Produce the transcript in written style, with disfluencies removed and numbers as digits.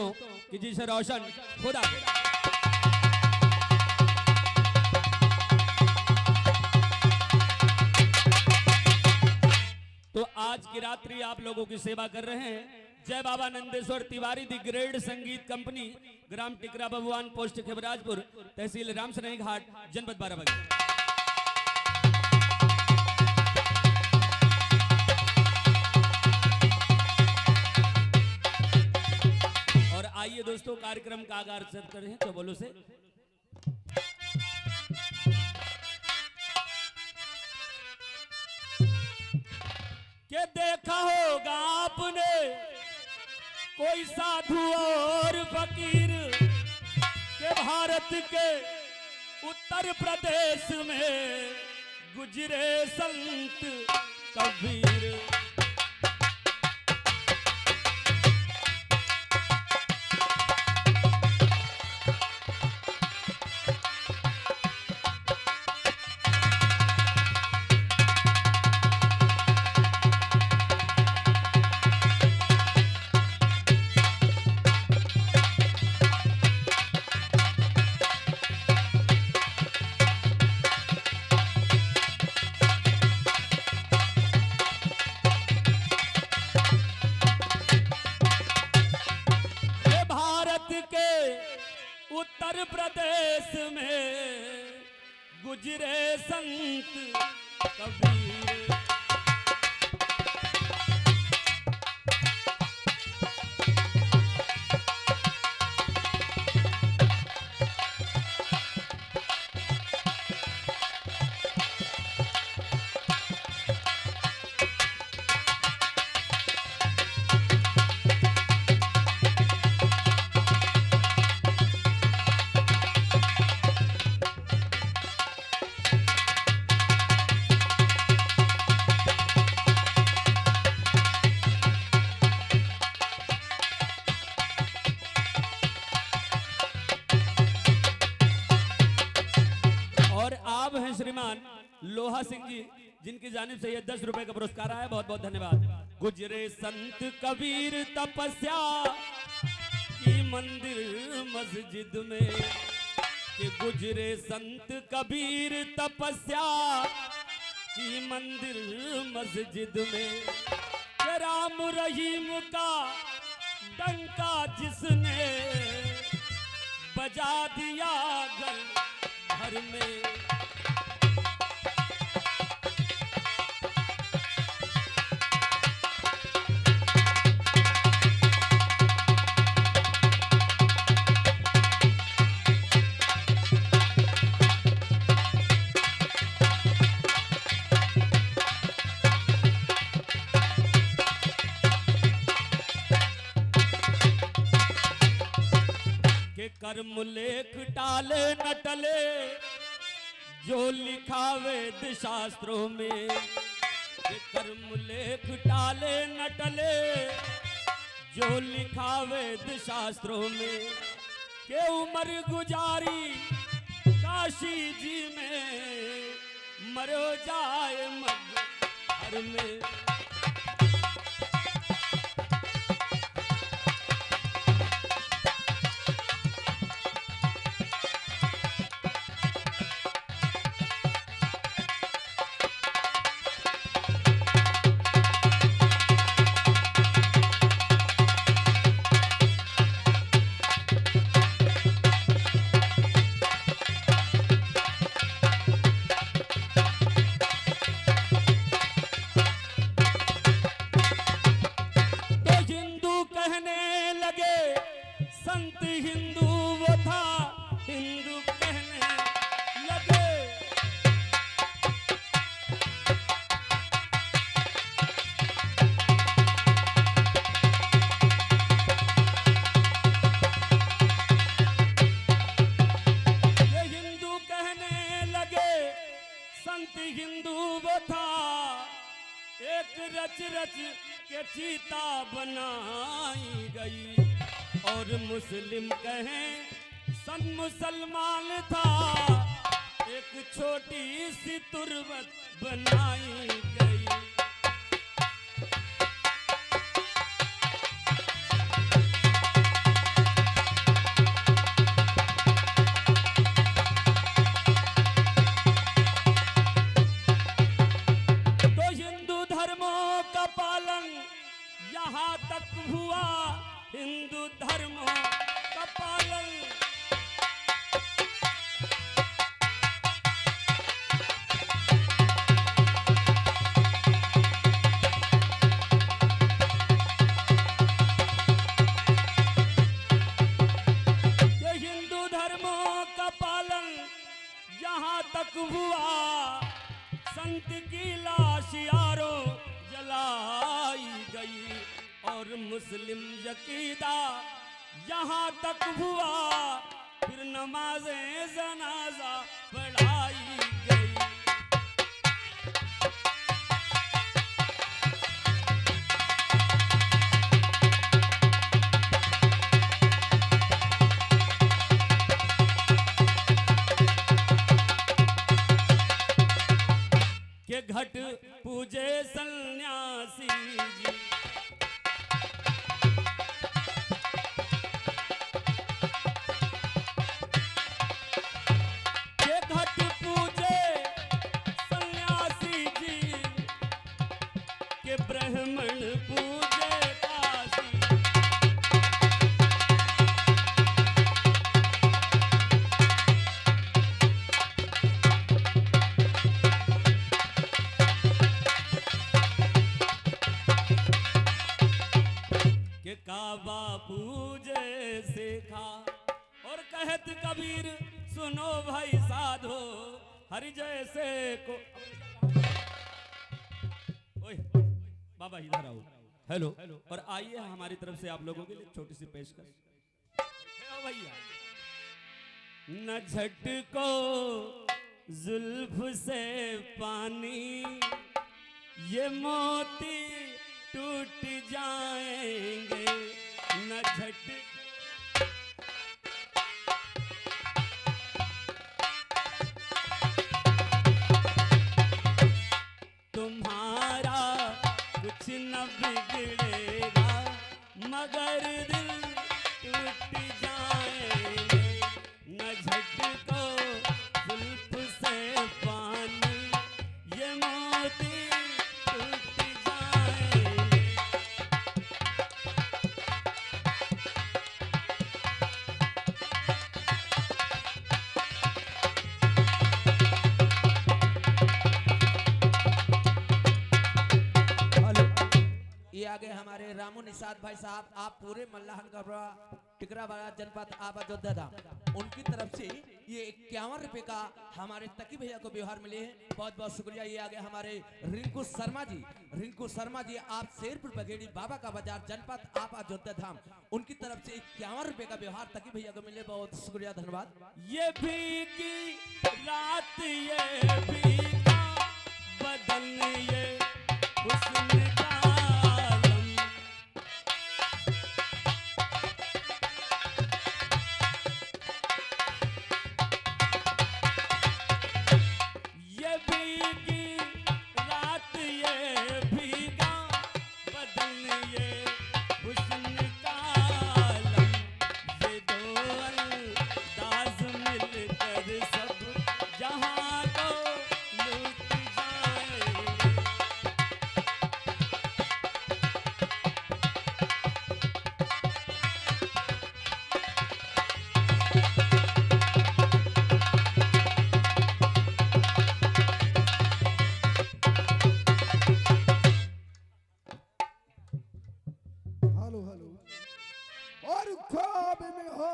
कि जिसे रोशन खुदा तो आज की रात्रि आप लोगों की सेवा कर रहे हैं जय बाबा नंदेश्वर तिवारी दी ग्रेड संगीत कंपनी, ग्राम टिकरा भगवान, पोस्ट खिबराजपुर, तहसील रामसरई घाट, जनपद बाराबंकी। और आइए दोस्तों कार्यक्रम का आगाज करते हैं तो बोलो से के देखा होगा आपने कोई साधु और फकीर के भारत के उत्तर प्रदेश में गुजरे संत कबीर। उत्तर प्रदेश में गुजरे संत कबीर। श्रीमान लोहा सिंह जी जिनकी जानिब से ये 10 रुपए का पुरस्कार आया, बहुत बहुत धन्यवाद। गुजरे संत कबीर तपस्या की मंदिर मस्जिद में, कि गुजरे संत कबीर तपस्या की मंदिर मस्जिद में, कि राम रहीम का डंका जिसने बजा दिया घर घर में। कर्म लेख टाले न टले जो लिखा वेद शास्त्रों में, कर्म लेख टाले न टले जो लिखा वेद शास्त्रों में, के उम्र गुजारी काशी जी में मरो जाए मगर में। संत हिंदू वो था, हिंदू कहने लगे। ये हिंदू कहने लगे संत हिंदू वो था, एक रच रच के चीता बनाई गई, और मुस्लिम कहें सन मुसलमान था, एक छोटी सी तुरबत बनाई गई। हिंदू धर्मों का पालन। ये हिंदू धर्मों का पालन यहाँ तक हुआ, संत की लाश यारों जलाई गई और मुस्लिम यकीदा यहाँ तक हुआ, फिर नमाज़े जनाजा पढ़ाई गई। के घट पूजे सन्यासी जी, के घट पूजे सन्यासी जी, के ब्राह्मण पूजे काशी। के काबा पूजे सीखा और कहत कबीर सुनो भाई साधो, हरि जैसे को। ओए बाबा इधर आओ। हेलो। और आइए हमारी तरफ से आप लोगों के लिए छोटी सी पेशकश। भैया न झटको जुल्फ से पानी, ये मोती टूट जाएंगे न झट। तुम्हारा कुछ न बिगड़ेगा मगर दिल टूट जाएंगे न झटको जुल्फ से पानी, ये मोती टूट जाएंगे। ये आगे हमारे रामू निषाद भाई साहब, आप पूरे मल्लाहन का टिकराबाद जनपद आप अयोध्या धाम, उनकी तरफ से ये 51 रुपए का हमारे तकी भैया को व्यवहार मिले हैं, बहुत बहुत शुक्रिया। ये आगे हमारे रिंकू शर्मा जी, आप शेरपुर बघेड़ी बाबा का बाजार जनपद आप अयोध्या धाम, उनकी तरफ से 51 रुपए का व्यवहार तकी भैया को मिले, बहुत शुक्रिया धन्यवाद। ये भीगी रात ये भीगा बदन ये हुस्न का आलम, ये भीगी रात ये भीगा बदन ये हुस्न का आलम, ये दो अंदाज मिलकर सब जहां को लूट जाएंगे। हेलो हेलो और ख्वाब में हो